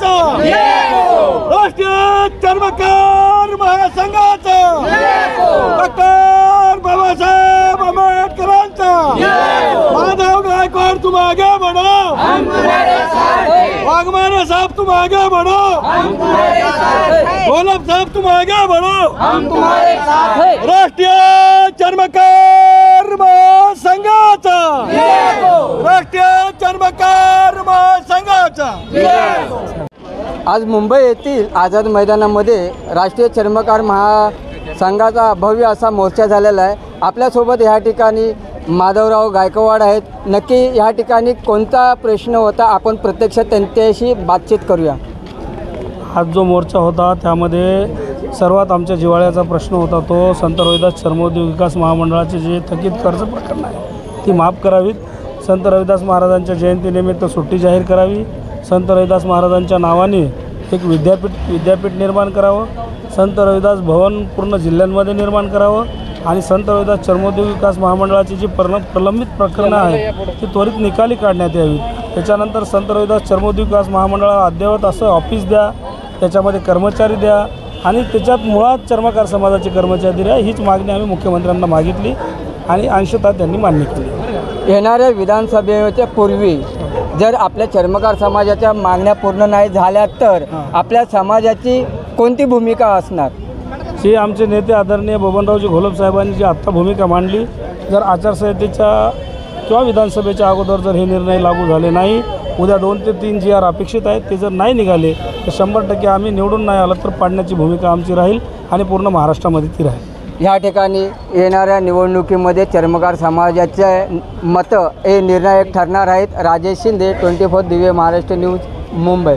समाजाचा, राष्ट्रीय चर्मकार महासंघाचा, डॉक्टर बाबासाहेब आंबेडकरांचा, माधव गायकवाड तुम आगे बढ़ो, वाघमारे साहब तुम आगे बढ़ो, गोलब साहब तुम आगे बढ़ो, हम तुम्हारे साथ हैं। राष्ट्रीय चर्मकार महासंघाचा, राष्ट्रीय चर्मकार महासंघाचा। आज मुंबई येथील आझाद मैदानामध्ये राष्ट्रीय चर्मकार महासंघाचा भव्य असा मोर्चा झालेला आहे। आपल्यासोबत या ठिकाणी माधवराव गायकवाड आहेत। नक्की या ठिकाणी कोणता प्रश्न होता, आपण प्रत्यक्षात त्यांच्याशी बातचीत करूया। आज जो मोर्चा होता त्यामध्ये सर्वात आमच्या जिव्हाळ्याचा प्रश्न होता तो संत रविदास चर्मोद्योग विकास महामंडळाचे जे थकीत कर्ज प्रकरण आहे ती माफ करावीत, संत रविदास महाराजांच्या जयंतीनिमित्त सुट्टी जाहीर करावी, संत रविदास महाराजांच्या नावाने एक विद्यापीठ निर्माण करावं, संत रविदास भवन पूर्ण जिल्ह्यांमध्ये निर्माण करावं आणि संत रविदास चर्मोद्योग विकास महामंडळाची जी प्रलंबित प्रकरणं आहेत ती त्वरित निकाली काढण्यात यावी। त्याच्यानंतर संत रविदास चर्मोद्योग विकास महामंडळाला अद्ययावत असं ऑफिस द्या, त्याच्यामध्ये कर्मचारी द्या आणि त्याच्यात मुळात चर्मकार समाजाचे कर्मचारी द्या, हीच मागणी आम्ही मुख्यमंत्र्यांना मागितली आणि अंशतः त्यांनी मान्य केली। येणाऱ्या विधानसभेच्या पूर्वी जर आपल्या चर्मकार समाजाच्या मागण्या पूर्ण नाही झाल्या तर आपल्या समाजाची कोणती भूमिका असणार? ही आमचे नेते आदरणीय बबनरावजी घोलप साहेबांनी जी आत्ता भूमिका मांडली, जर आचारसंहितेच्या किंवा विधानसभेच्या अगोदर जर हे निर्णय लागू झाले नाही, उद्या 2 ते 3 GR अपेक्षित आहेत, ते जर नाही निघाले तर 100% आम्ही निवडून नाही आलं तर पाडण्याची भूमिका आमची राहील आणि पूर्ण महाराष्ट्रामध्ये ती राहील। या ठिकाणी येणाऱ्या निवडणुकीमध्ये चर्मकार समाजाचे मतं हे निर्णायक ठरणार आहेत। राजेश शिंदे, 24 दिव्य महाराष्ट्र न्यूज, मुंबई।